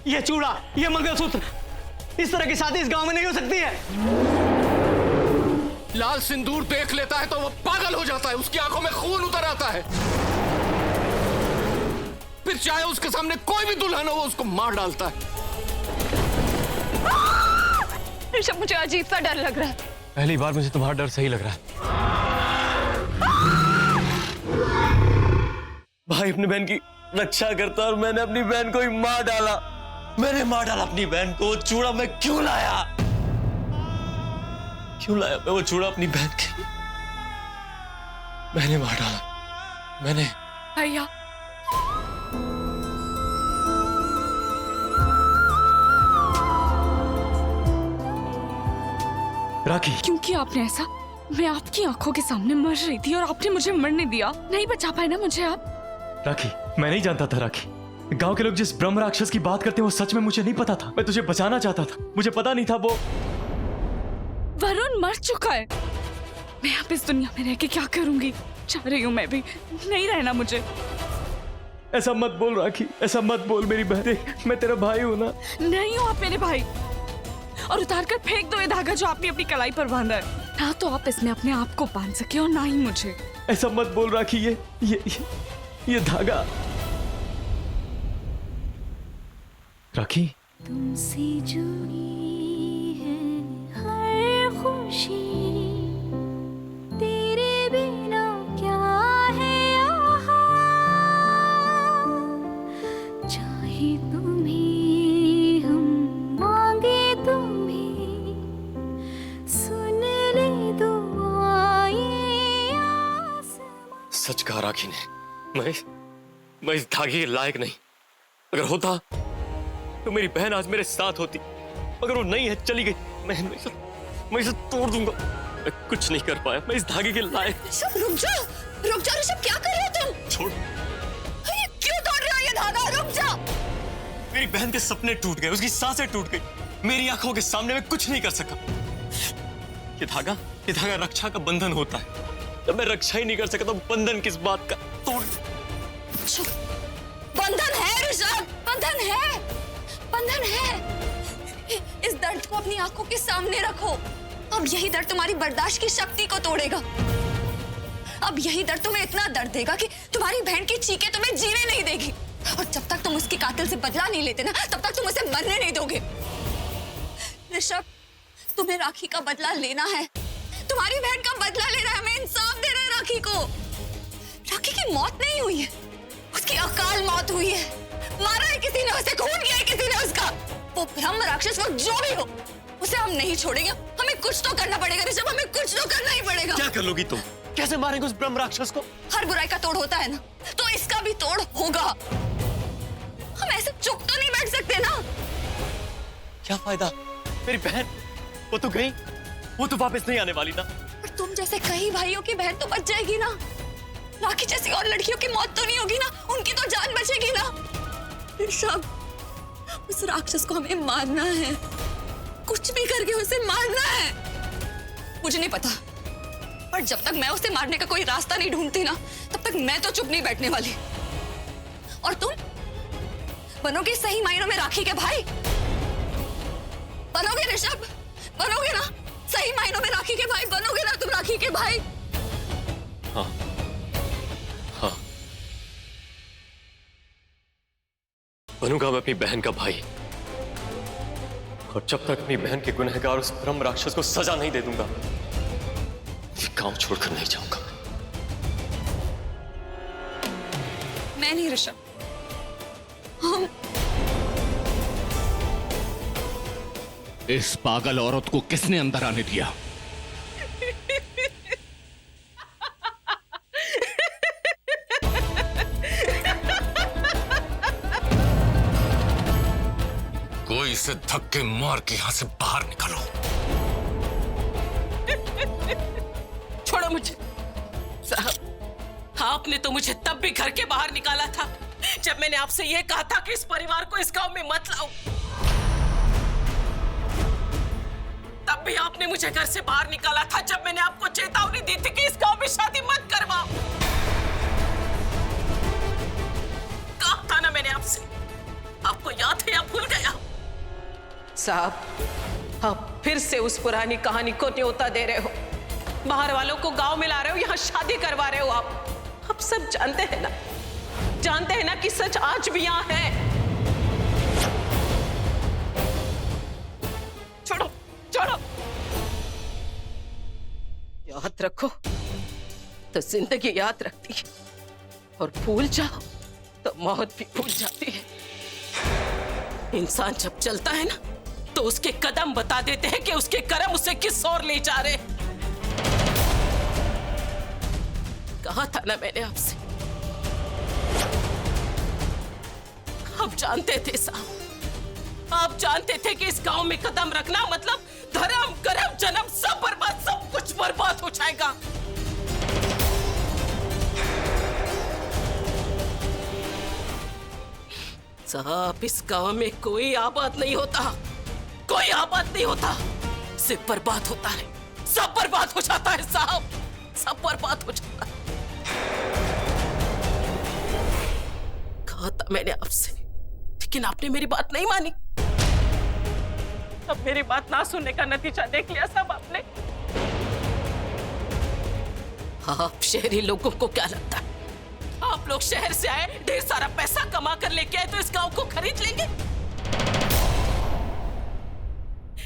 ये चूड़ा, ये मंगलसूत्र, इस तरह की शादी इस गांव में नहीं हो सकती है। लाल सिंदूर देख लेता है तो वो पागल हो जाता है, उसकी आंखों में खून उतर आता है, फिर चाहे उसके सामने कोई भी दुल्हन हो वो उसको मार डालता है। ऋषभ, मुझे अजीब सा डर लग रहा है। पहली बार मुझे तुम्हारा डर सही लग रहा है। भाई अपनी बहन की रक्षा करता और मैंने अपनी बहन को ही मार डाला। मैंने मार डाला अपनी बहन को। चूड़ा मैं क्यों लाया? क्यों लाया मैं वो चूड़ा अपनी बहन के? मैंने मार डाला, मैंने। भैया, राखी, क्यों किया आपने ऐसा? मैं आपकी आंखों के सामने मर रही थी और आपने मुझे मरने दिया। नहीं बचा पाए ना मुझे आप? राखी, मैं नहीं जानता था राखी। गांव के लोग जिस ब्रह्म राक्षस की बात करते हैं वो सच में मुझे नहीं पता था। मैं तुझे बचाना चाहता था, मुझे पता नहीं था वो वरुण मर चुका है। मैं अब इस दुनिया में रह के क्या करूंगी? चाह रही हूँ मैं भी, नहीं रहना मुझे। ऐसा मत बोल राखी, ऐसा मत बोल मेरी बहन। मैं तेरा भाई हूँ ना। नहीं हो आप मेरे भाई। और उतार कर फेंक दो ये धागा जो आपने अपनी कलाई पर बांधा है। ना तो आप इसमें अपने आप को बांध सके और ना ही मुझे। ऐसा मत बोल राखी। ये धागा। राखी, तुमसे जुड़ी है हर खुशी, तेरे बिना क्या है यहाँ। चाहे तुम्हें हम मांगे तुम्हें, सुन ले दुआएं आसमां। सच कहा राखी ने। मैं इस धागे के लायक नहीं। अगर होता तो मेरी बहन आज मेरे साथ होती। अगर वो नहीं है, चली गई, मैं इसे तोड़ दूंगा। मैं कुछ नहीं कर पाया, मैं इस धागे के लायक। ऋषभ, रुक जा ऋषभ, क्या कर रहे हो तुम? छोड़। ये क्यों तोड़ रहे हो ये धागा? रुक जा। मेरी बहन के सपने टूट गए, उसकी सांसें टूट गई। मेरी आंखों के सामने मैं कुछ नहीं कर सका। ये धागा रक्षा का बंधन होता है। जब मैं रक्षा ही नहीं कर सका तो बंधन किस बात का? तोड़। बंधन है ऋषभ, बंधन है। इस दर्द को अपनी आंखों के सामने रखो। अब यही दर्द तुम्हारी बर्दाश्त की शक्ति को तोड़ेगा। अब यही दर्द तुम्हें इतना दर्द देगा कि तुम्हारी बहन की चीखें तुम्हें जीने नहीं देगी। और जब तक तुम उसकी कातिल से बदला नहीं लेते ना, तब तक तुम उसे मरने नहीं दोगे। ऋषभ, तुम्हें राखी का बदला लेना है। तुम्हारी बहन का बदला लेना है। हमें इंसाफ देना है राखी को। राखी की मौत नहीं हुई है, उसकी अकाल मौत हुई है। मारा है किसी ने उसे, खून किया है किसी ने उसका। वो ब्रह्म राक्षस, वो जो भी हो, उसे हम नहीं छोड़ेंगे। हमें कुछ तो करना पड़ेगा ऋषभ, हमें कुछ तो करना ही पड़ेगा। क्या कर लोगी तुम? कैसे मारेंगे उस ब्रह्म राक्षस को? हर बुराई का तोड़ होता है ना, तो इसका भी तोड़ होगा। हम ऐसे चुप तो नहीं बैठ सकते ना। क्या फायदा? मेरी बहन वो तो गई, वो तो वापस नहीं आने वाली ना। पर तुम जैसे कई भाइयों की बहन तो बच जाएगी ना। राखी जैसी और लड़कियों की मौत तो नहीं होगी ना, उनकी तो जान बचेगी ना। ऋषभ, उस राक्षस को हमें मारना है। कुछ भी करके उसे मारना है। मुझे नहीं पता, पर जब तक मैं उसे मारने का कोई रास्ता नहीं ढूंढती ना, तब तक मैं तो चुप नहीं बैठने वाली। और तुम बनोगे सही मायनों में राखी के भाई? बनोगे ऋषभ? बनोगे ना? सही मायनों में राखी के भाई बनोगे ना तुम? राखी के भाई? हाँ, बनूंगा मैं अपनी बहन का भाई। और जब तक अपनी बहन के गुनहगार उस ब्रह्म राक्षस को सजा नहीं दे दूंगा, गांव छोड़कर नहीं जाऊंगा। मैं नहीं ऋषभ, हम। इस पागल औरत को किसने अंदर आने दिया? कोई इसे धक्के मार के यहां से बाहर निकालो। छोड़ो मुझे साहब, आपने तो मुझे तब भी घर के बाहर निकाला था जब मैंने आपसे यह कहा था कि इस परिवार को इस गांव में मत लाओ। तब भी आपने मुझे घर से बाहर निकाला था जब मैंने आपको चेतावनी दी थी कि इस गांव में शादी मत करवाओ। कहा था ना मैंने आपसे, आपको याद है या भूल गए? साहब, आप फिर से उस पुरानी कहानी को न्योता दे रहे हो। बाहर वालों को गांव में ला रहे हो, यहाँ शादी करवा रहे हो आप सब जानते हैं ना कि सच आज भी यहाँ है। छोड़ो छोड़ो, याद रखो तो जिंदगी याद रखती है, और भूल जाओ तो मौत भी भूल जाती है। इंसान जब चलता है ना तो उसके कदम बता देते हैं कि उसके कर्म उसे किस ओर ले जा रहे। कहा था ना मैंने आपसे, आप जानते थे साहब, आप जानते थे कि इस गांव में कदम रखना मतलब धर्म कर्म जन्म सब बर्बाद, सब कुछ बर्बाद हो जाएगा। साहब, इस गांव में कोई आबाद नहीं होता, कोई आबाद नहीं होता, सिर्फ बर्बाद होता है, सब बर्बाद हो जाता है साहब, सब बर्बाद हो जाता है। कहा था मैंने आपसे, लेकिन आपने मेरी बात नहीं मानी। अब मेरी बात ना सुनने का नतीजा देख लिया सब आपने। आप शहरी लोगों को क्या लगता है, आप लोग शहर से आए, ढेर सारा पैसा कमा कर लेके आए तो इस गांव को खरीद लेंगे?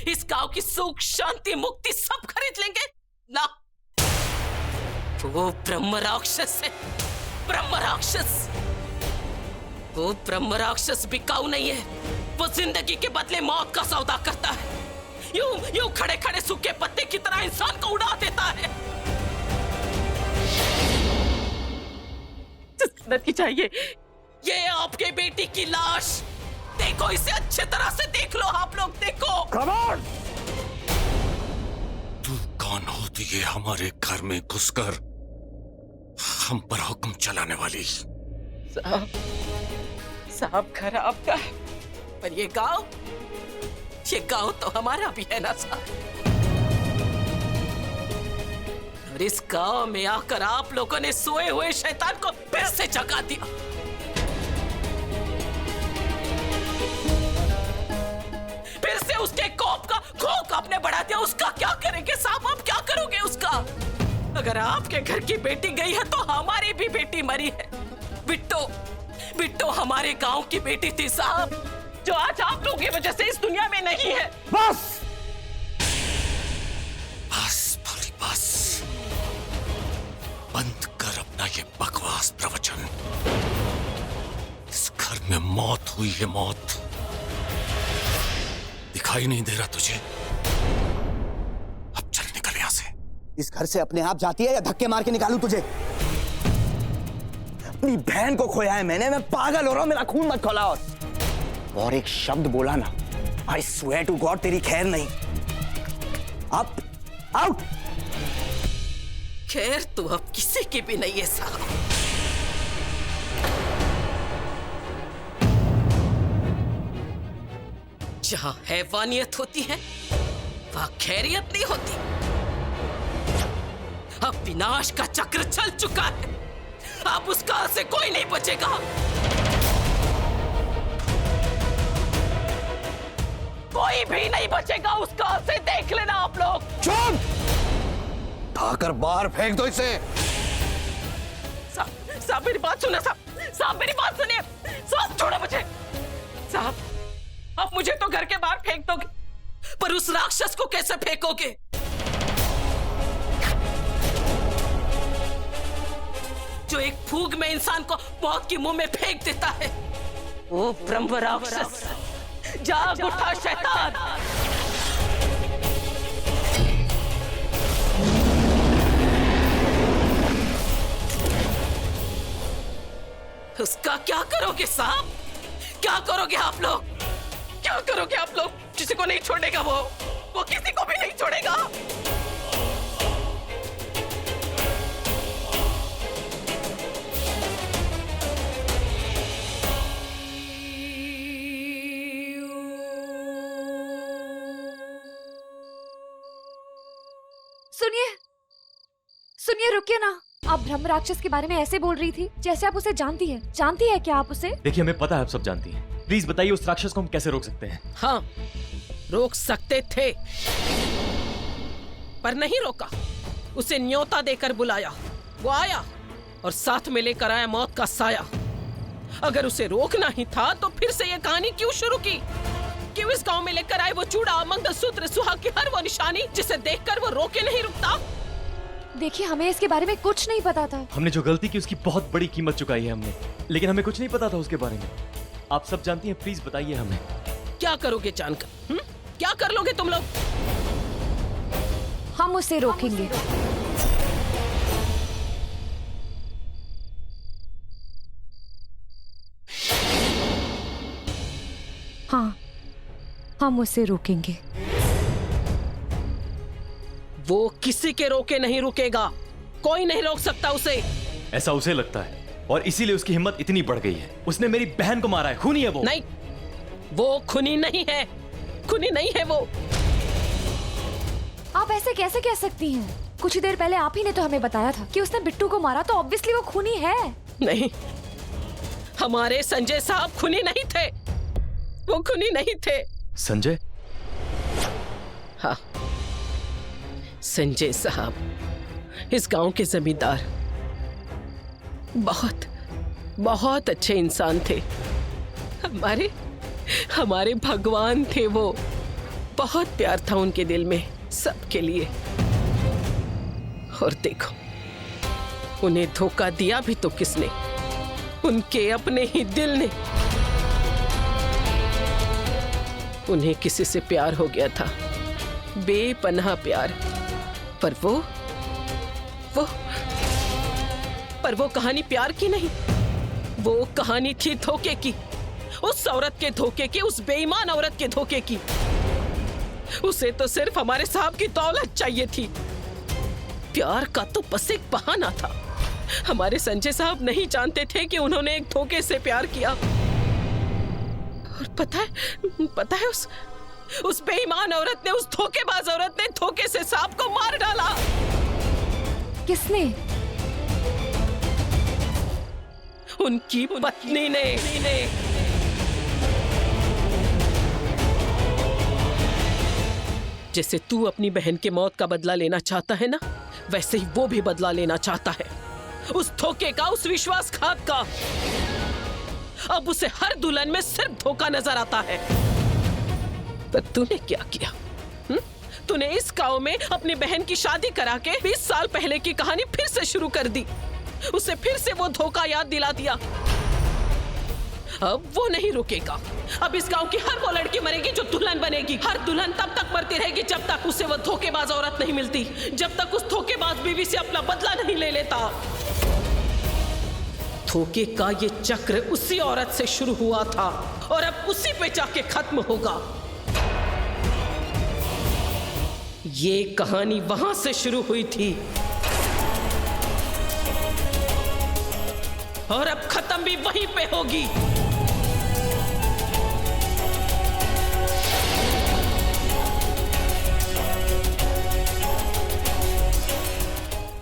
इस गांव की सुख शांति मुक्ति सब खरीद लेंगे ना। वो ब्रह्म राक्षस है, ब्रह्म राक्षस। वो ब्रह्म राक्षस बिकाऊ नहीं है, वो जिंदगी के बदले मौत का सौदा करता है। यूं खड़े खड़े सूखे पत्ते की तरह इंसान को उड़ा देता है। नतीजा ये आपके बेटी की लाश, देखो इसे अच्छे तरह से देख लो आप लोग, देखो। कमान! तू कौन होती है हमारे घर में घुसकर हम पर हुक्म चलाने वाली? साहब घर आपका है, पर ये गांव तो हमारा भी है ना साहब। और इस गांव में आकर आप लोगों ने सोए हुए शैतान को फिर से जगा दिया। फिर से उसके खौफ आपने बढ़ा दिया। उसका क्या करेंगे साहब, आप क्या करोगे उसका? अगर आपके घर की बेटी गई है तो हमारी भी बेटी मरी है। बिट्टो हमारे गांव की बेटी थी साहब, जो आज आप लोगों की वजह से इस दुनिया में नहीं है। बस भोली बस, बंद कर अपना ये बकवास प्रवचन। इस घर में मौत हुई है, मौत। दिखाई नहीं दे रहा तुझे? अब चल निकल यहां से। इस घर से अपने आप जाती है या धक्के मार के निकालूं तुझे? अपनी बहन को खोया है मैंने, मैं पागल हो रहा हूं, मेरा खून मत खौलाओ। और एक शब्द बोला ना, I swear to God तेरी खैर नहीं। Up out. खैर तो अब किसी की भी नहीं है साहब। जहां हैवानियत होती है वहां खैरियत नहीं होती। अब विनाश का चक्र चल चुका है, अब उसका से कोई नहीं बचेगा। कोई भी नहीं बचेगा उसका से, देख लेना आप लोग। चुप! उठाकर बाहर फेंक दो इसे। साहब मेरी बात सुनिए, साहब मेरी बात सुनिए। साहब छोड़ो मुझे। साहब आप मुझे तो घर के बाहर फेंक दोगे, पर उस राक्षस को कैसे फेंकोगे? जो एक फूंक में इंसान को मौत की मुंह में फेंक देता है। वो ब्रह्म राक्षस, जाग उठा शैतान। उसका क्या करोगे साहब, क्या करोगे आप लोग, क्या करोगे आप लोग? किसी को नहीं छोड़ेगा वो किसी को भी नहीं छोड़ेगा। सुनिए रुकिए ना। आप ब्रह्म राक्षस के बारे में ऐसे बोल रही थी जैसे आप उसे जानती है। जानती है क्या आप उसे? देखिए हमें पता है आप सब जानती हैं। प्लीज बताइए उस राक्षस को हम कैसे रोक सकते हैं? हाँ, रोक सकते थे, पर नहीं रोका। उसे न्योता देकर बुलाया, वो आया और साथ में लेकर आया मौत का साया। अगर उसे रोकना ही था तो फिर से ये कहानी क्यों शुरू की? क्यों इस गांव में लेकर आए वो चूड़ा, मंगलसूत्र, सुहाग की हर वो निशानी जिसे देखकर वो रोके नहीं रुकता? देखिए, हमें इसके बारे में कुछ नहीं पता था। हमने जो गलती की उसकी बहुत बड़ी कीमत चुकाई है हमने, लेकिन हमें कुछ नहीं पता था उसके बारे में। आप सब जानती हैं, प्लीज बताइए हमें। क्या करोगे जानकर? क्या कर लोगे तुम लोग? हम उसे रोकेंगे। हाँ, हम उसे रोकेंगे। वो किसी के रोके नहीं रुकेगा, कोई नहीं रोक सकता उसे। ऐसा उसे लगता है और इसीलिए उसकी हिम्मत इतनी बढ़ गई है। उसने मेरी बहन को मारा है, खूनी है वो। नहीं, वो खूनी नहीं है, खूनी नहीं है वो। आप ऐसे कैसे कह सकती हैं? कुछ ही देर पहले आप ही ने तो हमें बताया था कि उसने बिट्टू को मारा, तो ऑब्वियसली वो खूनी है। नहीं, हमारे संजय साहब खूनी नहीं थे, वो खूनी नहीं थे। संजय? हाँ, संजय साहब इस गांव के जमींदार, बहुत बहुत अच्छे इंसान थे। हमारे भगवान थे वो। बहुत प्यार था उनके दिल में सबके लिए। और देखो, उन्हें धोखा दिया भी तो किसने? उनके अपने ही दिल ने। उन्हें किसी से प्यार हो गया था, बेपनाह प्यार। पर वो कहानी प्यार की नहीं, वो कहानी थी धोखे की। उस औरत के धोखे की, उस बेईमान औरत के धोखे की। उसे तो सिर्फ हमारे साहब की दौलत चाहिए थी। प्यार का तो बस एक बहाना था। हमारे संजय साहब नहीं जानते थे कि उन्होंने एक धोखे से प्यार किया। और पता है उस बेईमान औरत ने, उस धोखेबाज औरत ने धोखे से सांप को मार डाला। किसने? उनकी पत्नी ने। जैसे तू अपनी बहन के मौत का बदला लेना चाहता है ना, वैसे ही वो भी बदला लेना चाहता है। उस धोखे का, उस विश्वासघात का। अब उसे हर दुल्हन में सिर्फ धोखा नजर आता है। पर तूने क्या किया? तूने इस गांव में अपनी बहन की शादी करा के 20 साल पहले की कहानी फिर से शुरू कर दी। उसे फिर से वो धोखा याद दिला दिया। अब वो नहीं रुकेगा। अब इस गांव की हर वो लड़की मरेगी जो दुल्हन बनेगी। हर दुल्हन तब तक मरती रहेगी जब तक उसे वो धोखेबाज औरत नहीं मिलती, जब तक उस धोखेबाज बीवी से अपना बदला नहीं ले लेता। धोखे का ये चक्र उसी औरत से शुरू हुआ था और अब उसी पे जाके खत्म होगा। ये कहानी वहां से शुरू हुई थी और अब खत्म भी वहीं पे होगी।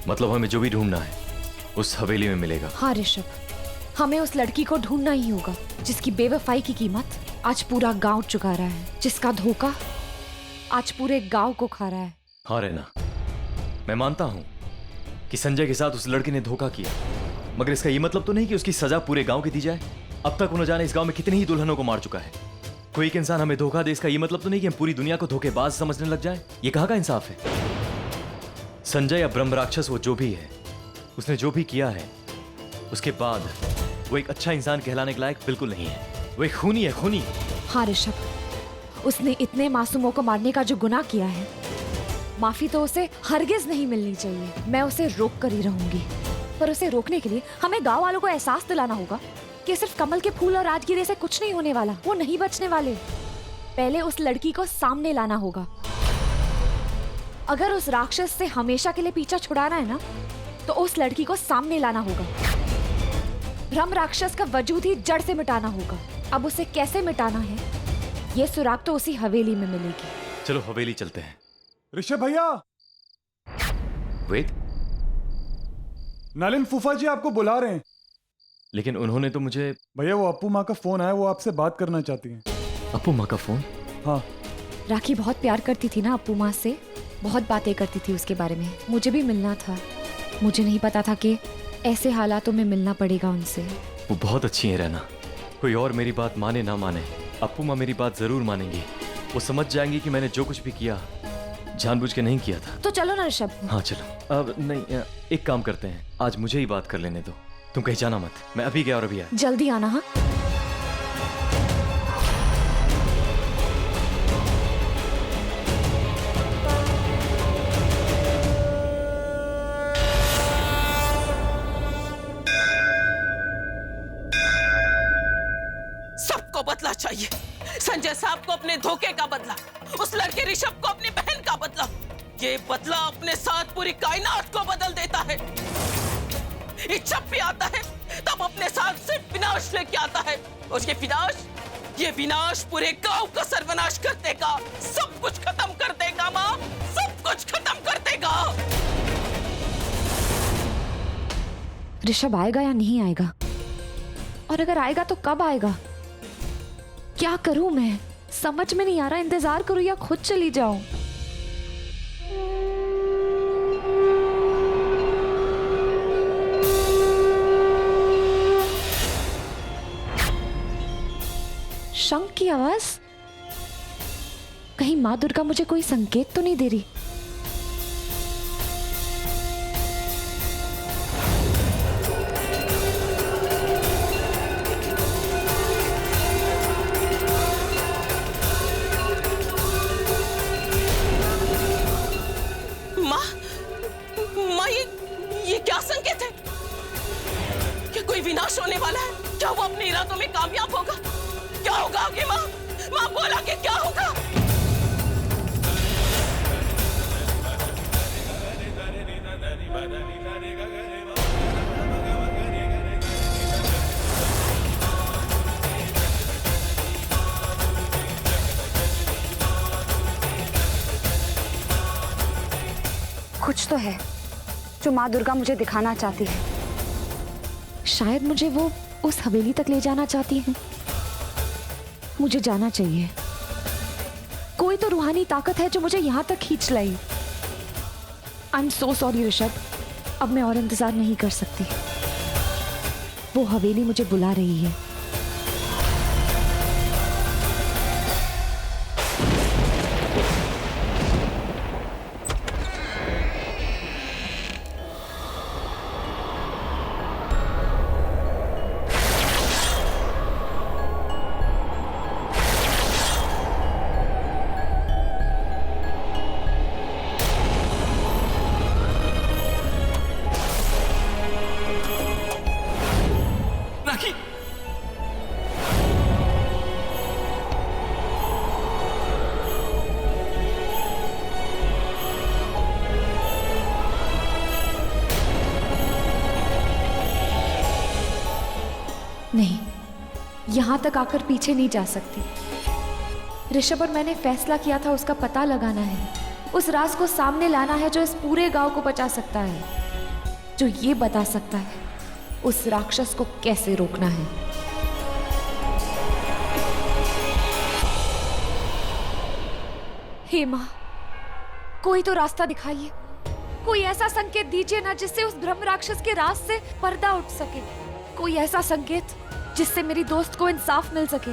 मतलब हमें जो भी ढूंढना है उस हवेली में मिलेगा। हाँ ऋषभ, हमें उस लड़की को ढूंढना ही होगा जिसकी बेवफाई की कीमत आज पूरा गांव चुका रहा है, जिसका धोखा आज पूरे गांव को खा रहा है। हाँ रैना, मैं मानता हूं कि संजय के साथ उस लड़की ने धोखा किया, मगर इसका ये मतलब तो नहीं कि उसकी सजा पूरे गांव की दी जाए। अब तक उन्हें जाने इस गांव में कितनी ही दुल्हनों को मार चुका है। कोई एक इंसान हमें धोखा दे, इसका ये मतलब तो नहीं कि हम पूरी दुनिया को धोखेबाज समझने लग जाए। ये कहाँ का इंसाफ है? संजय या ब्रह्म राक्षस, वो जो भी है, उसने जो भी किया है उसके बाद वो एक अच्छा इंसान कहलाने के लायक बिल्कुल नहीं है। वो एक खूनी है, खूनी। हाँ ऋषभ, उसने इतने मासूमों को मारने का जो गुनाह किया है, माफी तो उसे हरगिज नहीं मिलनी चाहिए। मैं उसे रोक कर ही रहूंगी, पर उसे रोकने के लिए हमें गांव वालों को एहसास दिलाना होगा कि सिर्फ कमल के फूल और राजगिरे से कुछ नहीं होने वाला। वो नहीं बचने वाले। पहले उस लड़की को सामने लाना होगा। अगर उस राक्षस से हमेशा के लिए पीछा छुड़ाना है ना, तो उस लड़की को सामने लाना होगा। ब्रह्म राक्षस का वजूद ही जड़ से मिटाना होगा। अब उसे कैसे मिटाना है, ये सुराग तो उसी हवेली में मिलेगी। चलो हवेली चलते हैं। ऋषभ भैया, वेद, नलिन फूफा जी आपको बुला रहे हैं। लेकिन उन्होंने तो मुझे। भैया, वो अप्पू माँ का फोन आया, वो आपसे बात करना चाहती हैं। अप्पू माँ का फोन? हाँ, राखी बहुत प्यार करती थी ना अप्पू माँ से, बहुत बातें करती थी उसके बारे में। मुझे भी मिलना था, मुझे नहीं पता था कि ऐसे हालातों में मिलना पड़ेगा उनसे। वो बहुत अच्छी है रहना, कोई और मेरी बात माने ना माने, अप्पू माँ मेरी बात जरूर मानेंगी। वो समझ जाएंगी कि मैंने जो कुछ भी किया जानबूझ के नहीं किया था। तो चलो ना ऋषभ। हाँ चलो। अब नहीं, एक काम करते हैं, आज मुझे ही बात कर लेने दो, तुम कहीं जाना मत, मैं अभी गया और अभी आया। जल्दी आना। हाँ सबको बदला चाहिए। संजय साहब को अपने धोखे का बदला, उस लड़के ऋषभ को अपनी बहन का बदला। ये बदला अपने साथ पूरी कायनात को बदल देता है। ये जब भी आता है तब अपने साथ सिर्फ विनाश लेके आता है, और ये विनाश पूरे गांव का सर्वनाश कर देगा, सब कुछ खत्म कर देगा माँ, सब कुछ खत्म कर देगा। ऋषभ आएगा या नहीं आएगा? और अगर आएगा तो कब आएगा? क्या करूं मैं, समझ में नहीं आ रहा। इंतजार करूं या खुद चली जाऊं? शंख की आवाज, कहीं माँ दुर्गा मुझे कोई संकेत तो नहीं दे रही? माँ, ये क्या संकेत है? क्या कोई विनाश होने वाला है? क्या वो अपने इरादों में कामयाब होगा? क्या होगा आगे माँ? माँ बोला कि क्या होगा? कुछ तो है जो माँ दुर्गा मुझे दिखाना चाहती है। शायद मुझे वो उस हवेली तक ले जाना चाहती है। मुझे जाना चाहिए। कोई तो रूहानी ताकत है जो मुझे यहां तक खींच लाई। I am so sorry Rishabh, अब मैं और इंतजार नहीं कर सकती। वो हवेली मुझे बुला रही है। नहीं, यहां तक आकर पीछे नहीं जा सकती। ऋषभ और मैंने फैसला किया था उसका पता लगाना है, उस राज को सामने लाना है जो इस पूरे गांव को बचा सकता है, जो ये बता सकता है उस राक्षस को कैसे रोकना है। हे मां, कोई तो रास्ता दिखाइए, कोई ऐसा संकेत दीजिए ना जिससे उस ब्रह्म राक्षस के राज से पर्दा उठ सके, कोई ऐसा संकेत जिससे मेरी दोस्त को इंसाफ मिल सके।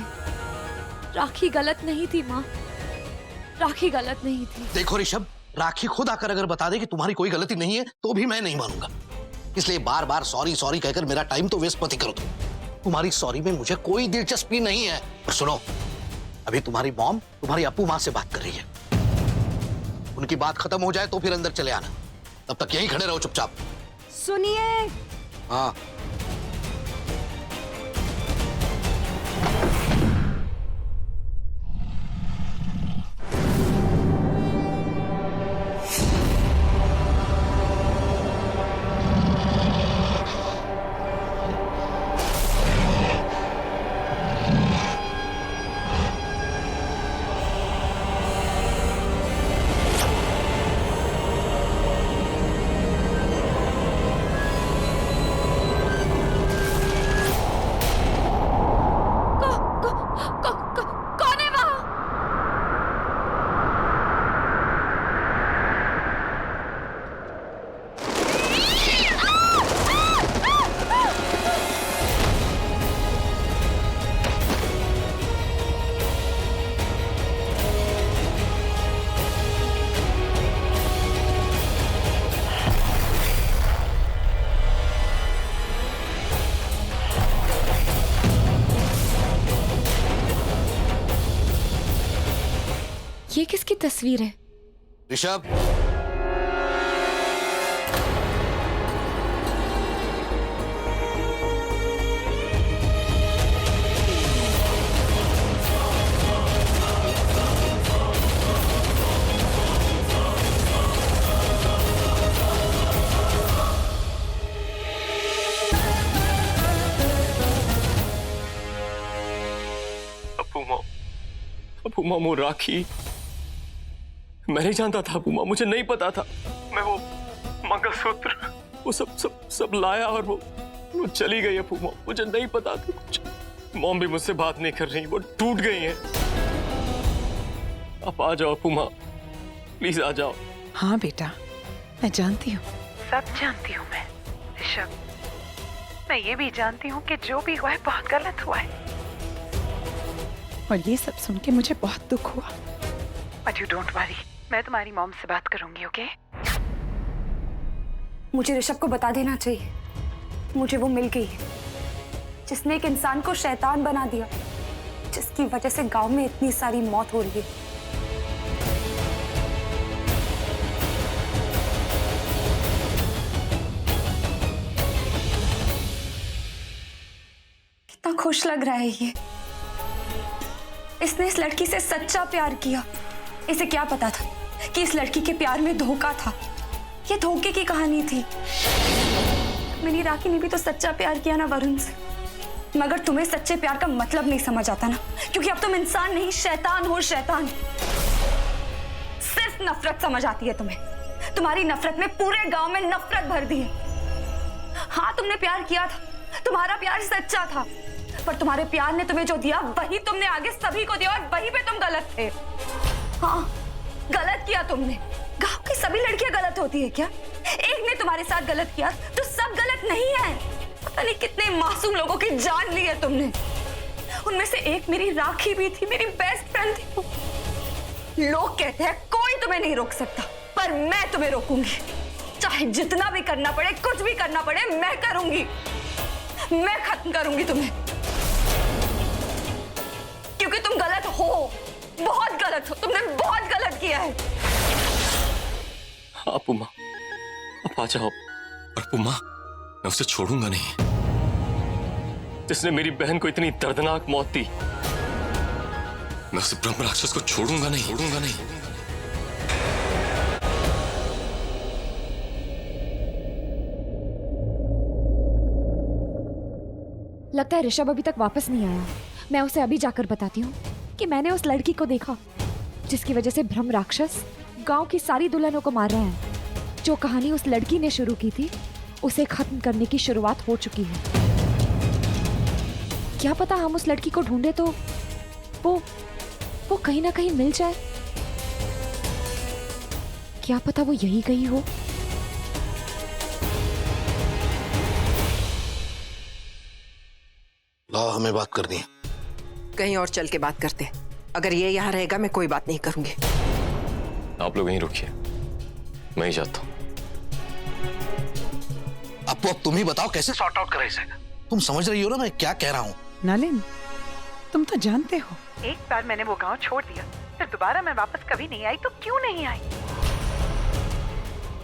राखी गलत नहीं थी माँ, राखी गलत नहीं थी। देखो ऋषभ, राखी खुद आकर अगर बता दे कि तुम्हारी कोई गलती नहीं है तो भी मैं नहीं मानूंगा। इसलिए बार बार सॉरी सॉरी कहकर मेरा टाइम तो वेस्ट मत करो। तुम्हारी सॉरी में मुझे कोई दिलचस्पी नहीं है। और सुनो, अभी तुम्हारी मॉम तुम्हारी अप्पू माँ से बात कर रही है। उनकी बात खत्म हो जाए तो फिर अंदर चले आना, तब तक यहीं खड़े रहो चुपचाप। सुनिए, हाँ, ये किसकी तस्वीर है? ऋषभ, अबू माँ वो राखी मैं नहीं जानता था। अबू माँ मुझे नहीं पता था। मैं वो मंगलसूत्र वो सब लाया और वो चली गई। अबू माँ मुझे नहीं पता था कुछ। मॉम भी मुझसे बात नहीं कर रही, वो टूट गई हैं। आप आ जाओ अबू माँ, प्लीज आ जाओ। हाँ बेटा, मैं जानती हूँ, सब जानती हूँ मैं। ऋषभ, मैं ये भी जानती हूँ कि जो भी हुआ है बहुत गलत हुआ है, और ये सब सुन के मुझे बहुत दुख हुआ। बट यू डोंट वरी, मैं तुम्हारी मॉम से बात करूंगी, ओके? मुझे ऋषभ को बता देना चाहिए, मुझे वो मिल गई जिसने एक इंसान को शैतान बना दिया, जिसकी वजह से गांव में इतनी सारी मौत हो रही है। कितना खुश लग रहा है ये। इसने इस लड़की से सच्चा प्यार किया। इसे क्या पता था कि इस लड़की के प्यार में धोखा था। ये धोखे की कहानी थी। मेरी राखी ने भी तो सच्चा प्यार किया ना वरुण से, मगर तुम्हें सच्चे प्यार का मतलब नहीं समझ आता ना, क्योंकि अब तुम इंसान नहीं शैतान हो। शैतान सिर्फ नफरत समझ आती है तुम्हें। तुम्हारी नफरत में पूरे गांव में नफरत भर दी है। हाँ, तुमने प्यार किया था, तुम्हारा प्यार सच्चा था, पर तुम्हारे प्यार ने तुम्हें जो दिया वही तुमने आगे सभी को दिया, और वहीं पे तुम गलत थे। हाँ, गलत किया तुमने। गांव की सभी लड़कियां गलत होती है क्या? एक ने तुम्हारे साथ गलत किया तो सब गलत नहीं है। पता नहीं कितने मासूम लोगों की जान ली है तुमने। उनमें से एक मेरी राखी भी थी, मेरी बेस्ट फ्रेंड थी। लोग कहते हैं कोई तुम्हें नहीं रोक सकता, पर मैं तुम्हें रोकूंगी। चाहे जितना भी करना पड़े, कुछ भी करना पड़े, मैं करूंगी। मैं खत्म करूंगी तुम्हें, क्योंकि तुम गलत हो, बहुत गलत हो। तुमने बहुत गलत किया है। अबू माँ, आप आ जाओ। अबू माँ, मैं उसे छोड़ूंगा नहीं जिसने मेरी बहन को इतनी दर्दनाक मौत दी। मैं उस ब्रह्म राक्षस को छोड़ूंगा नहीं। लगता है ऋषभ अभी तक वापस नहीं आया। मैं उसे अभी जाकर बताती हूँ कि मैंने उस लड़की को देखा जिसकी वजह से ब्रह्म राक्षस गांव की सारी दुल्हनों को मार रहे हैं। जो कहानी उस लड़की ने शुरू की थी, उसे खत्म करने की शुरुआत हो चुकी है। क्या पता हम उस लड़की को ढूंढे तो वो कहीं ना कहीं मिल जाए। क्या पता वो यही गई हो। लाओ, हमें बात करनी है। कहीं और चल के बात करते हैं। अगर ये यहाँ रहेगा मैं कोई बात नहीं करूंगी। आप लोग यहीं रुकिए, मैं ही जाता हूँ। अब तुम ही बताओ कैसे सॉर्ट आउट करें इसे। तुम समझ रही हो ना मैं क्या कह रहा हूँ? नलिन, तुम तो जानते हो, एक बार मैंने वो गांव छोड़ दिया, फिर दोबारा मैं वापस कभी नहीं आई, तो क्यों नहीं आई?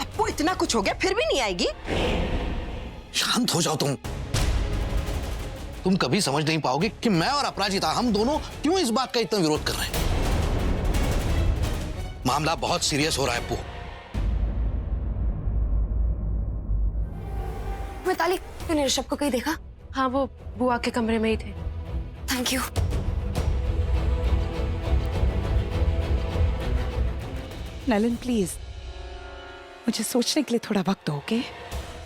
अब वो इतना कुछ हो गया फिर भी नहीं आएगी? शांत हो जाओ तुम कभी समझ नहीं पाओगे कि मैं और अपराजिता, हम दोनों क्यों इस बात का इतना विरोध कर रहे हैं। मामला बहुत सीरियस हो रहा है अप्पू। मिताली, मैंने ऋषभ को कहीं देखा? हाँ, वो बुआ के कमरे में ही थे। Thank you. नलिन प्लीज, मुझे सोचने के लिए थोड़ा वक्त दो, ओके?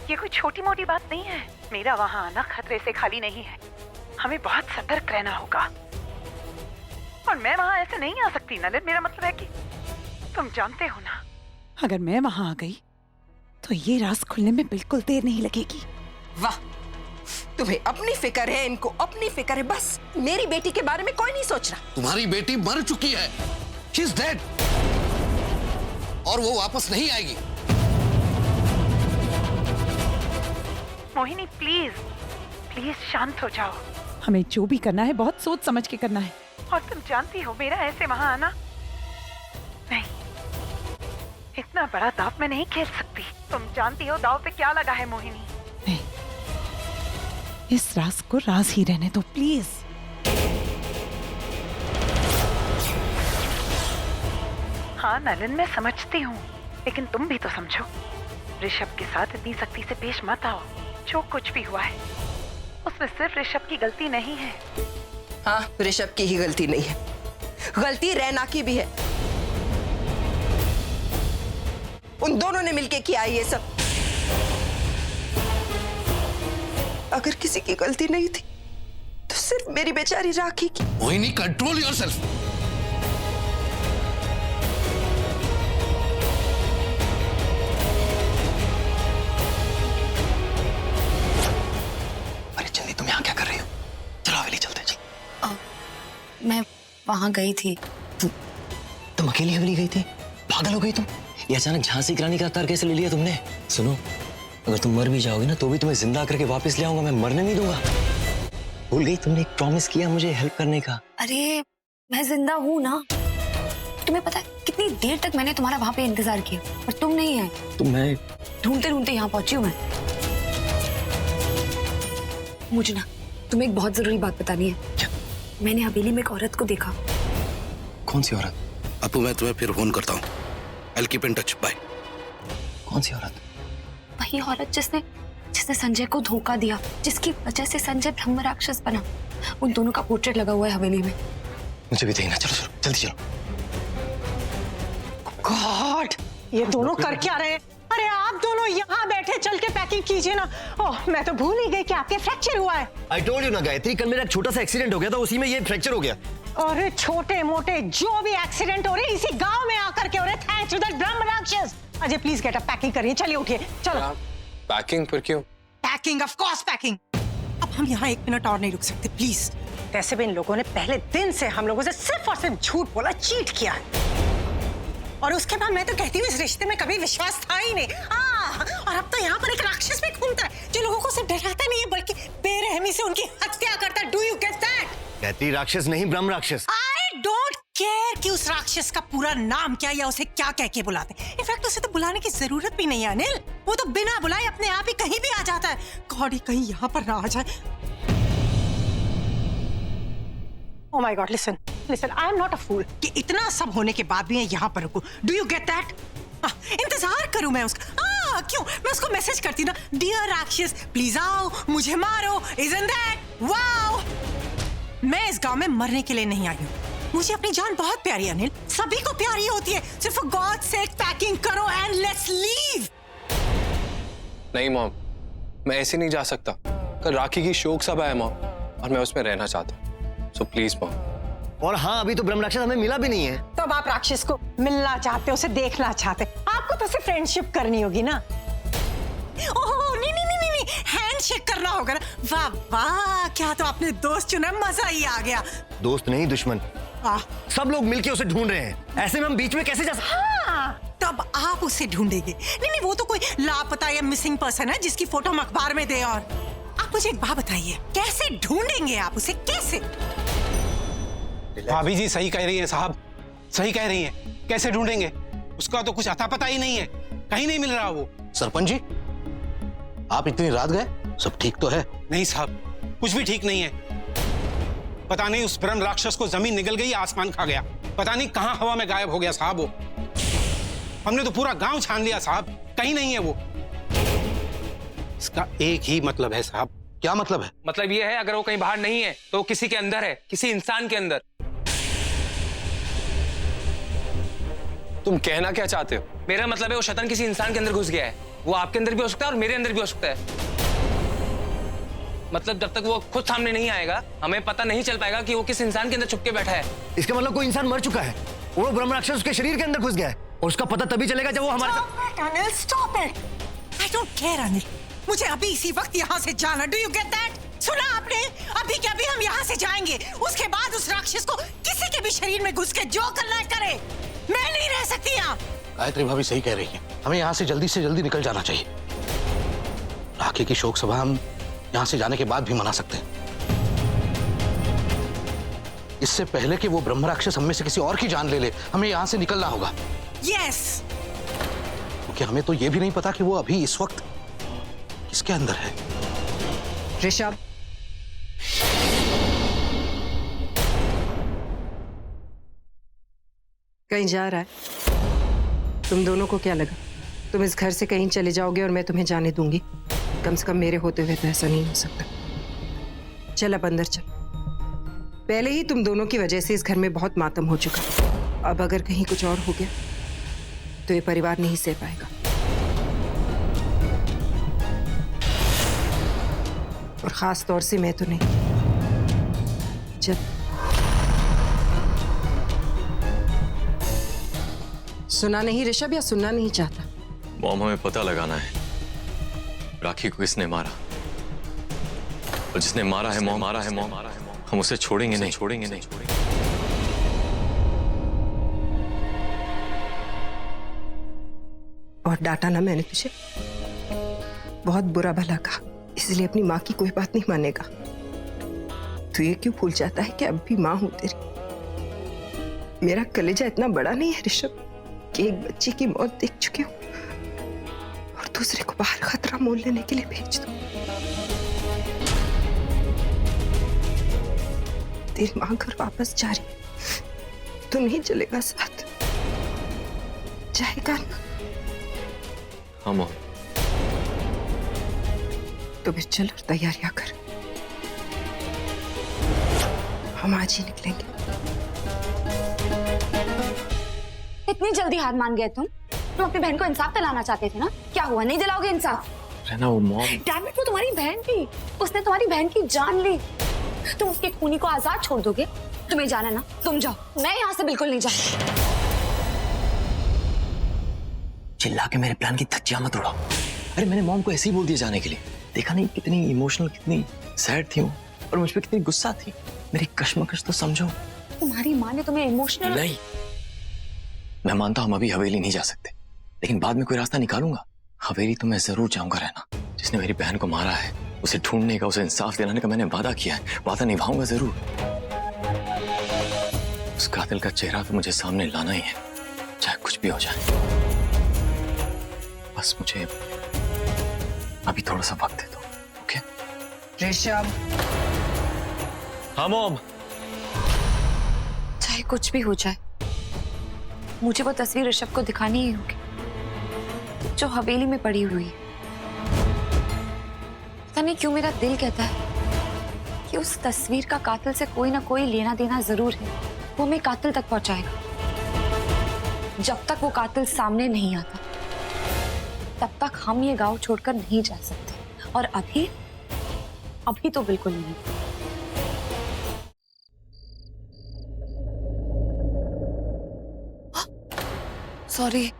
ये कोई छोटी मोटी बात नहीं है। मेरा वहां आना खतरे से खाली नहीं है। हमें बहुत सतर्क रहना होगा, और मैं वहां ऐसे नहीं आ सकती नलिन। मेरा मतलब है कि तुम जानते हो ना, अगर मैं वहां आ गई तो ये राज खुलने में बिल्कुल देर नहीं लगेगी। वाह, तुम्हें अपनी फिक्र है, इनको अपनी फिक्र है। बस मेरी बेटी के बारे में कोई नहीं सोच रहा। तुम्हारी बेटी मर चुकी है, शी इज डेड, और वो वापस नहीं आएगी। मोहिनी प्लीज प्लीज शांत हो जाओ। हमें जो भी करना है बहुत सोच समझ के करना है, और तुम जानती हो मेरा ऐसे वहां आना इतना बड़ा दाव मैं नहीं खेल सकती। तुम जानती हो दाव पे क्या लगा है मोहिनी। नहीं, इस राज को राज ही रहने दो प्लीज। हाँ नलिन, मैं समझती हूँ, लेकिन तुम भी तो समझो। ऋषभ के साथ इतनी सख्ती से पेश मत आओ। जो कुछ भी हुआ है उसमें सिर्फ ऋषभ की गलती नहीं है। हाँ, ऋषभ की ही गलती नहीं है, गलती रैना की भी है। उन दोनों ने मिलके किया ये सब। अगर किसी की गलती नहीं थी तो सिर्फ मेरी बेचारी राखी की। Mohini, control yourself. अरे चंदी, तुम यहाँ क्या कर रही हो? चलो हवेली चलते हैं। मैं वहां गई थी। तुम अकेली हवेली गई थी? पागल हो गई तुम? ये अचानक झांसी की रानी का अवतार कैसे ले लिया तुमने? सुनो, अगर तुम मर भी जाओगी ना तो भी तुम्हें जिंदा करके वापस ले आऊंगा, मैं मरने नहीं दूंगा। भूल गई? तुमने एक प्रॉमिस किया मुझे हेल्प करने का। अरे मैं जिंदा हूँ ना। तुम्हें पता है कितनी देर तक मैंने तुम्हारा वहां पे इंतजार किया और तुम नहीं है। तो मैं ढूंढते ढूंढते यहाँ पहुंची हूँ मैं। मुझे ना तुम्हें एक बहुत जरूरी बात बतानी है। क्या? मैंने हवेली में एक औरत को देखा। कौन सी औरत? अपू, मैं तुम्हें फिर फोन करता हूँ। I'll keep in touch. Bye. कौन सी औरत? वही औरत जिसने संजय को धोखा दिया, जिसकी वजह से संजय ब्रह्म राक्षस बना। उन दोनों का पोर्ट्रेट लगा हुआ है हवेली में। मुझे भी देखना। चलो चलो जल्दी चलो। गॉड, ये दोनों कर क्या रहे हैं? अरे आप दोनों यहाँ बैठे, चल के पैकिंग कीजिए ना। ओह, मैं तो भूल ही गई कि आपके फ्रैक्चर हुआ है। आई टोल्ड यू ना गायत्री, कल मेरा एक छोटा सा एक्सीडेंट हो गया था, उसी में ये फ्रैक्चर हो गया। अरे छोटे मोटे जो भी एक्सीडेंट हो रहे इसी गांव में आकर के हो रहे, थैंक्स टू दैट ब्रह्म राक्षस। Ajay please get up, packing करिए। चलिए उठिए, चलो। पैकिंग पर क्यों? Packing, of course packing. अब हम यहाँ 1 मिनट और नहीं रुक सकते प्लीज। वैसे भी इन लोगों ने पहले दिन से हम लोगों से सिर्फ और सिर्फ झूठ बोला, चीट किया है। और उसके बाद मैं तो कहती हूँ इस रिश्ते में कभी विश्वास था ही नहीं। और अब तो यहाँ पर एक राक्षस भी घूमता है जो लोगों को सिर्फ डराता नहीं है बल्कि बेरहमी से उनकी हत्या करता है। Do you get that? Gayatri, राक्षस नहीं, ब्रह्म राक्षस। आई डोंट केयर कि उस राक्षस का पूरा नाम क्या या उसे क्या कह के बुलाते हैं। इनफैक्ट उसे तो बुलाने की जरूरत भी नहीं है अनिल। वो तो बिना बुलाए अपने आप ही कहीं भी आ जाता है। गॉड, कहीं यहाँ पर ना आ जाए। Oh my God, listen, I am not a fool कि इतना सब होने के बाद भी मैं यहाँ पर रुकूं। Do you get that? इंतजार करूं मैं उसका। क्यों? मैं उसको मैसेज करती ना, डियर राक्षस प्लीज आओ, मुझे मारो। Isn't that wow? मैं इस गांव में मरने के लिए नहीं आई हूँ। मुझे अपनी जान बहुत प्यारी है अनिल, सभी को प्यारी होती है। सिर्फ for God's sake पैकिंग करो and let's leave। नहीं मॉम, मैं ऐसे नहीं जा सकता। कल राखी की शोक सभा है मॉम, और मैं उसमें रहना चाहता हूँ। So please mom. और हाँ, अभी तो ब्रह्म राक्षस हमें मिला भी नहीं है। तो अब आप राक्षस को मिलना चाहते, उसे देखना चाहते, आपको तो सिर्फ फ्रेंडशिप करनी होगी ना। ओह नहीं नहीं नहीं नहीं, हैंडशेक करना होगा ना। वाह वाह, क्या तो आपने दोस्त चुना, मजा ही आ गया। दोस्त नहीं, दुश्मन। सब लोग मिलके उसे ढूंढ रहे हैं, ऐसे में हम बीच में कैसे जा सकते? हाँ, तब आप उसे ढूंढेंगे। नहीं नहीं, वो तो कोई लापता या मिसिंग पर्सन है जिसकी फोटो हम अखबार में दे। और आप मुझे एक बात बताइए, कैसे ढूंढेंगे आप उसे, कैसे? भाभी जी सही कह रही है साहब, सही कह रही हैं। कैसे ढूंढेंगे? उसका तो कुछ अता पता ही नहीं है, कहीं नहीं मिल रहा वो। सरपंच जी, आप इतनी रात गए, सब ठीक तो है? नहीं साहब, कुछ भी ठीक नहीं है। पता नहीं उस ब्रह्म राक्षस को जमीन निगल गई, आसमान खा गया। पता नहीं कहां हवा में गायब हो गया साहब वो। हमने तो पूरा गांव छान लिया साहब, कहीं नहीं है वो। इसका एक ही मतलब है साहब। क्या मतलब है? मतलब ये है, अगर वो कहीं बाहर नहीं है तो वो किसी के अंदर है, किसी इंसान के अंदर। तुम कहना क्या चाहते हो? मेरा मतलब है वो शैतान किसी इंसान के अंदर घुस गया है। वो आपके अंदर भी हो सकता है और मेरे अंदर भी हो सकता है। मतलब जब तक वो खुद सामने नहीं आएगा, हमें पता नहीं चल पाएगा कि वो किस इंसान के अंदर छुप के बैठा है। इसका मतलब कोई इंसान मर चुका है, वो ब्रह्म राक्षस उसके शरीर के अंदर घुस गया है, और उसका पता तभी चलेगा जब वो हमारे साथ। Stop it, I don't care Anil, मुझे अभी इसी वक्त यहाँ से जाना। Do you get that? सुना आपने? अभी के अभी हम यहाँ से जाएंगे, उसके बाद उस राक्षस को किसी के भी शरीर में घुस के जो करना है करे। मैं नहीं रह सकती यहाँ। गायत्री भाभी सही कह रही है, हमें यहाँ से जल्दी निकल जाना चाहिए। राखी की शोक सभा हम यहाँ से जाने के बाद भी मना सकते हैं, इससे पहले कि वो ब्रह्म राक्षस हम में से किसी और की जान ले ले, हमें यहाँ से निकलना होगा। यस बल्कि हमें तो ये भी नहीं पता कि वो अभी इस वक्त किसके अंदर है। ऋषभ, कहीं जा रहा है? तुम दोनों को क्या लगा तुम इस घर से कहीं चले जाओगे और मैं तुम्हें जाने दूंगी? कम से कम मेरे होते हुए तो ऐसा नहीं हो सकता। चल अब अंदर चल। पहले ही तुम दोनों की वजह से इस घर में बहुत मातम हो चुका। अब अगर कहीं कुछ और हो गया तो ये परिवार नहीं सह पाएगा। और खास तौर से मैं तो नहीं। चल। सुना नहीं ऋषभ, या सुनना नहीं चाहता? मॉम, हमें पता लगाना है राखी को किसने मारा, और जिसने मारा है मॉम, हम उसे छोड़ेंगे नहीं। और डांटा ना मैंने तुझे, बहुत बुरा भला कहा, इसलिए अपनी माँ की कोई बात नहीं मानेगा। तू ये क्यों भूल जाता है कि अब भी माँ हूं तेरी? मेरा कलेजा इतना बड़ा नहीं है ऋषभ कि एक बच्चे की मौत देख चुकी हूँ और दूसरे को बाहर खतरा मोल लेने के लिए भेज दूं। तेरी माँ घर वापस जा रही है, तू नहीं चलेगा साथ? जाएगा ना? हाँ मॉम। तो फिर चल और तैयारियां कर, हम आज ही निकलेंगे। इतनी जल्दी हार मान गए तुम अपनी बहन को इंसाफ दिलाना चाहते थे ना? क्या हुआ, नहीं दिलाओगे इंसाफ? रहना वो मॉम। डैम इट, वो तुम्हारी बहन थी, उसने तुम्हारी बहन की जान ली। तुम उसके खूनी को आजाद छोड़ दोगे? तुम्हें जाना ना, तुम जाओ, मैं यहाँ से बिल्कुल नहीं जाऊँ। चिल्ला के मेरे प्लान की धज्जियां मत उड़ाओ। अरे मैंने मॉम को ऐसे ही बोल दिया जाने के लिए। देखा नहीं कितनी इमोशनल, कितनी सैड थी वो, और मुझ पे कितनी गुस्सा थी। मेरी कश्मकश तो समझो। तुम्हारी माँ ने तुम्हें इमोशनल? नहीं, मैं मानता हूं हम अभी हवेली नहीं जा सकते, लेकिन बाद में कोई रास्ता निकालूंगा। हवेली तो मैं जरूर जाऊंगा रहना। जिसने मेरी बहन को मारा है उसे ढूंढने का, उसे इंसाफ दिलाने का मैंने वादा किया है, वादा निभाऊंगा जरूर। उस कातिल का चेहरा तो मुझे सामने लाना ही है, चाहे कुछ भी हो जाए। बस मुझे अभी थोड़ा सा वक्त दे दो, ओके? ऋषभ। हाँ मॉम। चाहे कुछ भी हो जाए, मुझे वो तस्वीर ऋषभ को दिखानी ही होगी जो हवेली में पड़ी हुई है। पता नहीं क्यों मेरा दिल कहता है कि उस तस्वीर का कातिल से कोई ना कोई लेना देना जरूर है। वो हमें कातिल तक पहुंचाएगा। जब तक वो कातिल सामने नहीं आता तब तक हम ये गांव छोड़कर नहीं जा सकते, और अभी तो बिल्कुल नहीं। सॉरी,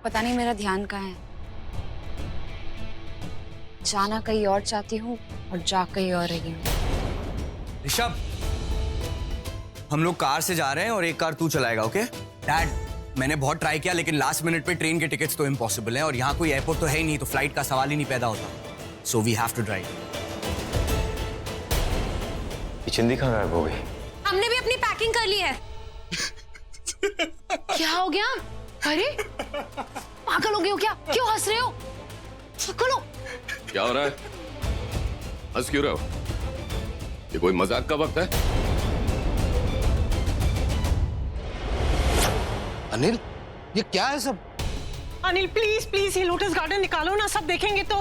पता नहीं मेरा ध्यान कहाँ है। जाना कहीं और चाहती हूँ और जा कहीं और रही हूँ। ऋषभ, हम लोग कार से जा रहे हैं और एक कार तू चलाएगा, ओके? डैड, मैंने बहुत ट्राई किया लेकिन लास्ट मिनट पे ट्रेन के टिकट्स तो इम्पॉसिबल हैं और यहाँ कोई एयरपोर्ट तो है ही नहीं, तो फ्लाइट का सवाल ही नहीं पैदा होता। So we have to drive. चिंदी कहाँ गायब हो गई? हमने भी अपनी पैकिंग कर ली है। क्या हो गया? अरे पागल हो गए हो क्या? क्यों हंस रहे हो? चलो। क्या हो रहा है? हंस क्यों रहे हो? ये कोई मजाक का वक्त है? अनिल, ये क्या है सब? अनिल प्लीज प्लीज ये लोटस गार्डन निकालो ना, सब देखेंगे तो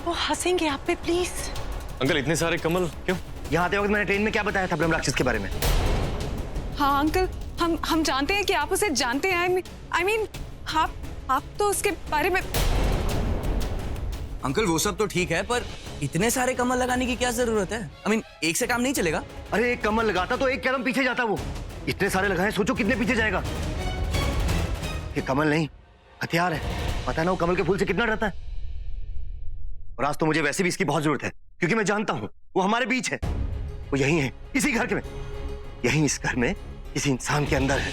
वो हंसेंगे आप पे। प्लीज अंकल, इतने सारे कमल क्यों? यहाँ आते वक्त मैंने ट्रेन में क्या बताया था ब्रह्म राक्षस के बारे में? हाँ अंकल, हम जानते हैं कि आप उसे जानते हैं। आई मीन आप तो उसके बारे में। अंकल वो सब तो ठीक है, पर इतने सारे कमल लगाने की क्या जरूरत है? आई मीन एक से काम नहीं चलेगा। अरे एक कमल लगाता तो एक कदम पीछे जाता वो। इतने सारे लगाए, सोचो कितने पीछे जाएगा। ये कमल नहीं, हथियार है। पता ना वो कमल के फूल से कितना डरता है। और आज तो मुझे वैसे भी इसकी बहुत जरूरत है, क्योंकि मैं जानता हूं वो हमारे बीच है। वो यही है, इसी घर के में, यही इस घर में किसी इंसान के अंदर है।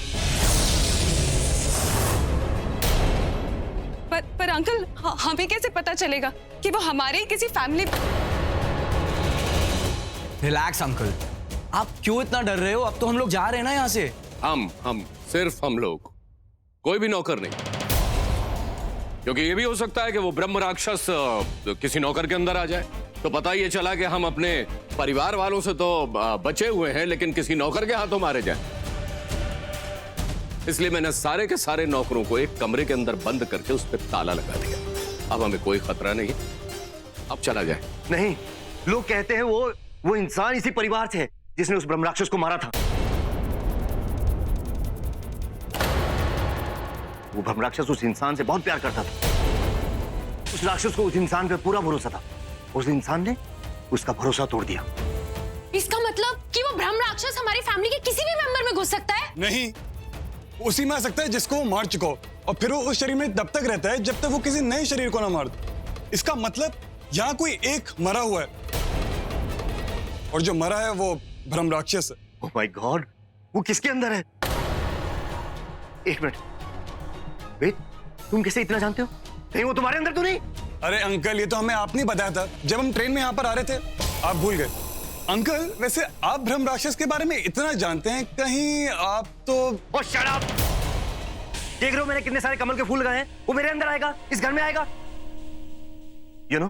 पर अंकल, हमें कैसे पता चलेगा कि वो हमारे किसी फैमिली? रिलैक्स अंकल, आप क्यों इतना डर रहे हो? अब तो हम लोग जा रहे हैं ना यहाँ से। हम सिर्फ हम लोग, कोई भी नौकर नहीं, क्योंकि ये भी हो सकता है कि वो ब्रह्म राक्षस किसी नौकर के अंदर आ जाए। तो पता ये चला कि हम अपने परिवार वालों से तो बचे हुए हैं, लेकिन किसी नौकर के हाथों मारे जाए। इसलिए मैंने सारे के सारे नौकरों को एक कमरे के अंदर बंद करके उस पर ताला लगा दिया। अब हमें कोई खतरा नहीं, अब चला जाए। नहीं, लोग कहते हैं वो इंसान इसी परिवार से है जिसने उस ब्रह्म राक्षस को मारा था। वो ब्रह्म राक्षस उस इंसान से बहुत प्यार करता था। उस राक्षस को उस इंसान पे पूरा भरोसा था। उस इंसान ने उसका भरोसा तोड़ दिया। इसका मतलब कि वो ब्रह्म राक्षस हमारी फैमिली के किसी भी मेंबर में घुस सकता है? नहीं, उसी में आ सकता है जिसको वो मार चुका हो, और फिर वो उस शरीर में तब तक रहता है जब तक वो किसी नए शरीर को ना मार दे। इसका मतलब यहाँ कोई एक मरा हुआ है, और जो मरा है वो ब्रह्म राक्षस है। ओह माय गॉड, वो किसके अंदर है? एक मिनट, वेट, तुम कैसे इतना जानते हो? कहीं वो तुम्हारे अंदर तो नहीं? अरे अंकल, ये तो हमें आपने बताया था जब हम ट्रेन में यहाँ पर आ रहे थे, आप भूल गए। अंकल, वैसे आप ब्रह्म राक्षस के बारे में इतना जानते हैं, कहीं आप तो... ओह शट अप! देख रहे हो मैंने कितने सारे कमल के फूल लगाए हैं? वो मेरे अंदर आएगा, इस घर में आएगा। यू नो,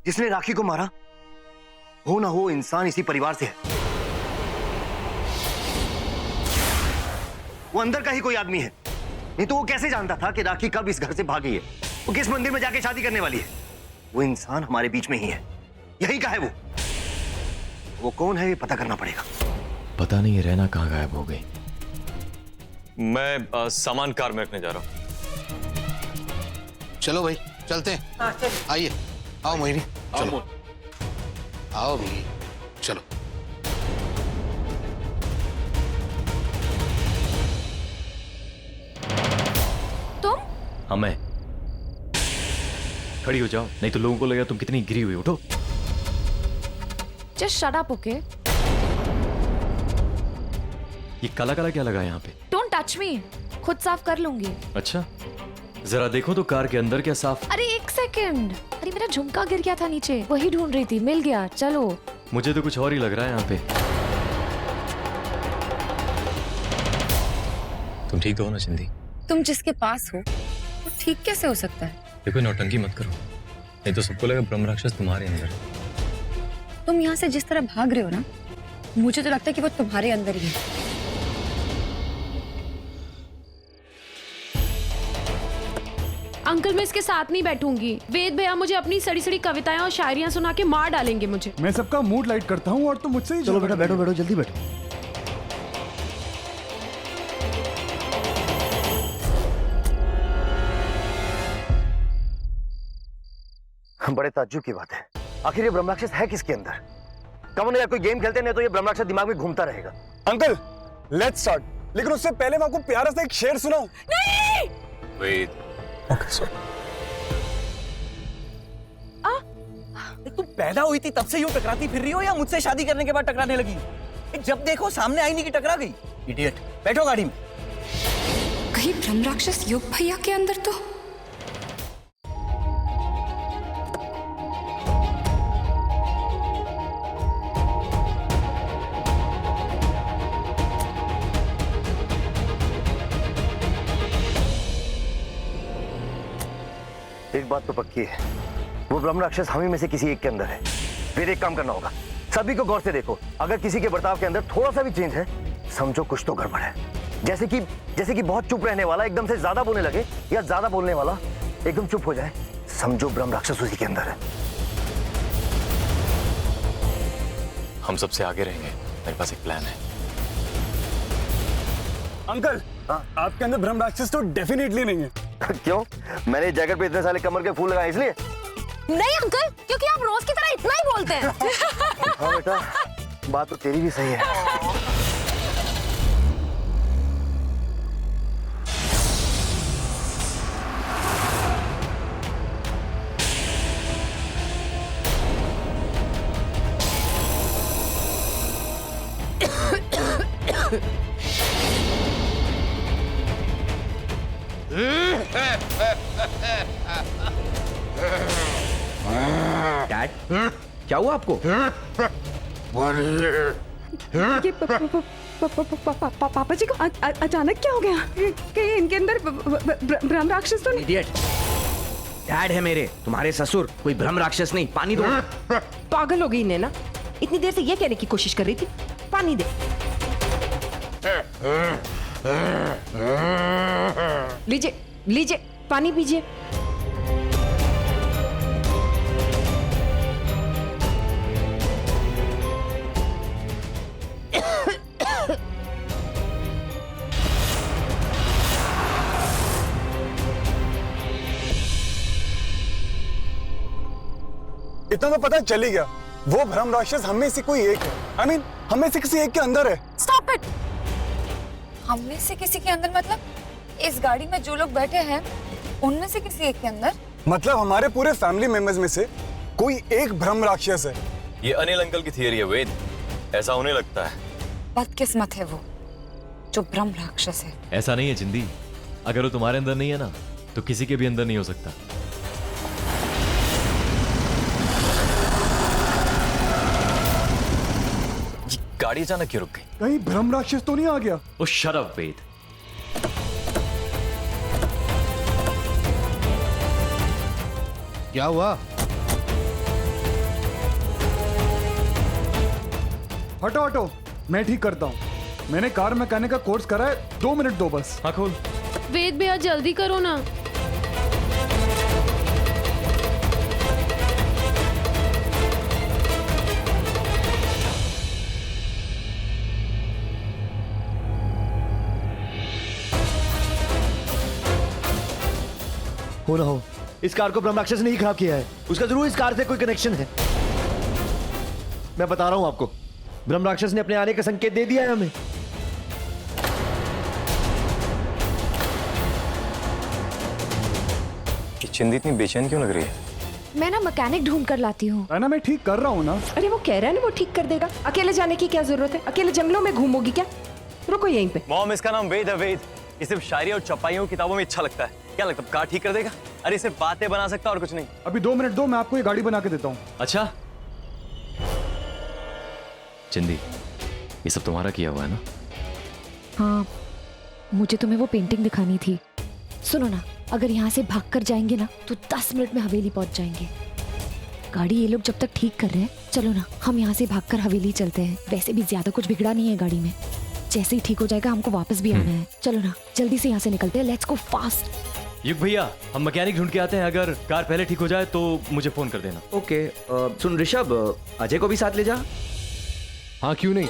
जिसने राखी को मारा हो ना हो इंसान इसी परिवार से है। वो अंदर का ही कोई आदमी है, नहीं तो वो कैसे जानता था कि राखी कब इस घर से भागी है, वो किस मंदिर में जाके शादी करने वाली है। वो इंसान हमारे बीच में ही है, यही का है वो कौन है ये पता करना पड़ेगा। पता नहीं रहना कहाँ गायब हो गई। मैं सामान कार में रखने जा रहा हूँ। चलो भाई चलते हैं। आइए, आओ मोहिनी, चलो आओ भाई, चलो। तुम? हाँ मैं। खड़ी हो जाओ, नहीं तो लोगों को लगेगा तुम कितनी गिरी हुई। उठो। Just shut up, okay? ये काला काला क्या लगा यहाँ पे? डोंट टच मी, खुद साफ कर लूंगी। अच्छा, जरा देखो तो कार के अंदर क्या साफ। अरे एक सेकंड, अरे मेरा झुमका गिर गया था नीचे, वही ढूंढ रही थी, मिल गया। चलो। मुझे तो कुछ और ही लग रहा है यहाँ पे। तुम ठीक तो हो ना सिंधी? तुम जिसके पास हो वो ठीक कैसे हो सकता है? देखो, नौटंकी मत करो, नहीं तो सबको लगा ब्रह्म राक्षस तुम्हारे अंदर है। तुम यहाँ से जिस तरह भाग रहे हो ना, मुझे तो लगता है कि वो तुम्हारे अंदर ही है। अंकल, मैं इसके साथ नहीं बैठूंगी। वेद भैया मुझे अपनी सड़ी सड़ी कविताएं और शायरियां सुना के मार डालेंगे मुझे। मैं सबका मूड लाइट करता हूँ और तुम मुझसे ही... चलो बेटा, बैठो बैठो, जल्दी बैठो। बड़े ताज्जुब की बात है, आखिर ये ब्रह्म राक्षस है किसके अंदर? कमन यार, कोई गेम खेलते नहीं तो ये ब्रह्म राक्षस दिमाग में घूमता रहेगा। अंकल, लेट्स स्टार्ट, लेकिन उससे पहले मैं आपको प्यारा सा एक शेर सुनाऊं। नहीं! Wait, okay sir. तुम पैदा हुई थी तब से यूं टकराती फिर रही हो, या मुझसे शादी करने के बाद टकराने लगी? जब देखो सामने आई नहीं कि टकरा गई। इडियट, बैठो गाड़ी में। कहीं ब्रह्म राक्षस योग भैया के अंदर तो... एक बात तो पक्की है, वो ब्रह्म राक्षस हम ही में से किसी एक के अंदर है। फिर एक काम करना होगा, सभी को गौर से देखो, अगर किसी के बर्ताव के अंदर थोड़ा सा भी चेंज है, समझो कुछ तो गड़बड़ है। जैसे कि बहुत चुप रहने वाला एकदम से ज्यादा बोलने लगे, या ज्यादा बोलने वाला एकदम चुप हो जाए, समझो ब्रह्म राक्षस उसी के अंदर है। हम सबसे आगे रहेंगे, मेरे पास एक प्लान है। अंकल, आपके अंदर ब्रह्म राक्षस तो डेफिनेटली नहीं है। क्यों? मैंने जैकेट पे इतने सारे कमर के फूल लगाए इसलिए? नहीं अंकल, क्योंकि आप रोज की तरह इतना ही बोलते हैं। हाँ बेटा, बात तो तेरी भी सही है। डैड, क्या हुआ आपको? ये पापा जी को अचानक क्या हो गया? कहीं इनके अंदर ब्रह्म राक्षस तो नहीं? इडियट, डैड है मेरे, तुम्हारे ससुर, कोई ब्रह्म राक्षस नहीं। पानी दो। पागल हो गई इन्हें ना, इतनी देर से ये कहने की कोशिश कर रही थी पानी दे। लीजिए लीजिए पानी पीजिए। इतना तो पता चल ही गया, वो भ्रम राक्षस हम में से कोई एक है। I mean, हम में से किसी एक के अंदर है। Stop it. हम में से किसी के अंदर मतलब इस गाड़ी में जो लोग बैठे हैं उनमें से किसी एक के अंदर? मतलब हमारे पूरे फैमिली मेंबर्स में से कोई एक भ्रम राक्षस है। ये अनिल अंकल की थियरी है वेद, ऐसा होने लगता है। बदकिस्मत है वो जो ब्रह्म राक्षस है। ऐसा नहीं है चिंदी, अगर वो तुम्हारे अंदर नहीं है ना तो किसी के भी अंदर नहीं हो सकता। गाड़ी अचानक क्यों रुक गई? कहीं भ्रम राक्षस तो नहीं आ गया? ओ शट अप वेद। क्या हुआ? हटो हटो, मैं ठीक करता हूँ। मैंने कार मैकेनिक का कोर्स करा है, 2 मिनट दो बस। हाँ खोल। वेद भैया जल्दी करो ना। हो ना हो, इस कार को ब्रह्म राक्षस ने ही खराब किया है। उसका जरूर इस कार से कोई कनेक्शन है। मैं बता रहा हूं आपको, ब्रह्म राक्षस ने अपने आने का संकेत दे दिया है हमें। चिंदी इतनी बेचैन क्यों लग रही है? मैं ना मैकेनिक ढूंढ कर लाती हूँ। ना मैं ठीक कर रहा हूँ ना। अरे वो कह रहा है ना वो ठीक कर देगा। अकेले जाने की क्या जरूरत है? अकेले जंगलों में घूमोगी क्या? रुको यहीं पे। मॉम, इसका नाम वेद है, वेद। ये सिर्फ शायरी और चपाइयों किताबों में अच्छा लगता है। क्या लगता है कार ठीक कर देगा? अरे सिर्फ बातें बना सकता और कुछ नहीं। अभी 2 मिनट दो, मैं आपको ये गाड़ी बना के देता हूँ। अच्छा चिंदी, ये सब तुम्हारा किया हुआ है ना? हाँ, मुझे तुम्हें वो पेंटिंग दिखानी थी। सुनो ना, अगर यहाँ से भाग कर जाएंगे ना तो 10 मिनट में हवेली पहुंच जाएंगे। गाड़ी ये लोग जब तक ठीक कर रहे हैं, चलो ना हम यहाँ से भागकर हवेली चलते हैं। वैसे भी ज्यादा कुछ बिगड़ा नहीं है गाड़ी में। जैसे ही ठीक हो जाएगा हमको वापस भी आना है। चलो ना जल्दी से यहाँ से निकलते हैं। Let's go fast. युग भैया, हम मैकेनिक ढूंढ के आते हैं। अगर कार पहले ठीक हो जाए तो मुझे फोन कर देना। ओके, सुन ऋषभ, अजय को भी साथ ले जा। हाँ क्यों नहीं,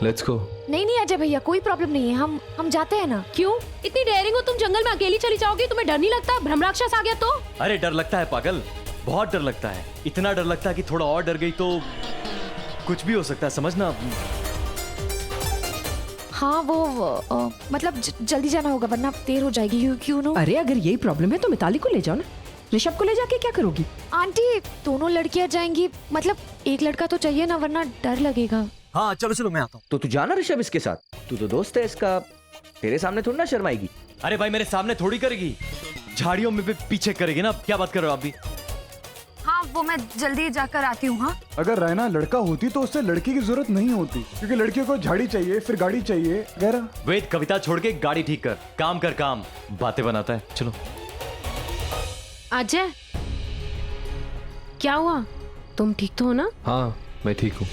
लेट्स गो। नहीं नहीं अजय भैया, कोई प्रॉब्लम नहीं है, हम जाते हैं ना। क्यों इतनी डेयरिंग हो तुम? जंगल में अकेली चली जाओगी? तुम्हें डर नहीं लगता ब्रह्म राक्षस आ गया तो? अरे डर लगता है पागल, बहुत डर लगता है। इतना डर लगता है कि थोड़ा और डर गई तो कुछ भी हो सकता है, समझना। हाँ वो मतलब जल्दी जाना होगा वरना देर हो जाएगी। क्यों नो? अरे अगर यही प्रॉब्लम है तो मिताली को ले जाओ ना। ऋषभ को ले जाके क्या करोगी? आंटी दोनों लड़कियां जाएंगी, मतलब एक लड़का तो चाहिए ना, वरना डर लगेगा। हाँ चलो चलो, मैं आता हूँ। तो तू जाना ऋषभ इसके साथ, तू तो दोस्त है इसका, तेरे सामने थोड़ी ना शर्माएगी। अरे भाई मेरे सामने थोड़ी करेगी, झाड़ियों में भी पीछे करेगी ना। क्या बात कर रहे हो आप भी? हाँ वो मैं जल्दी जाकर आती हूँ। हाँ अगर रैना लड़का होती तो उससे लड़की की जरूरत नहीं होती, क्योंकि लड़कियों को झाड़ी चाहिए, फिर गाड़ी चाहिए वगैरह। वेद, कविता छोड़ के गाड़ी ठीक कर, काम कर काम, बातें बनाता है। चलो। अजय क्या हुआ? तुम ठीक तो हो ना? हाँ मैं ठीक हूँ।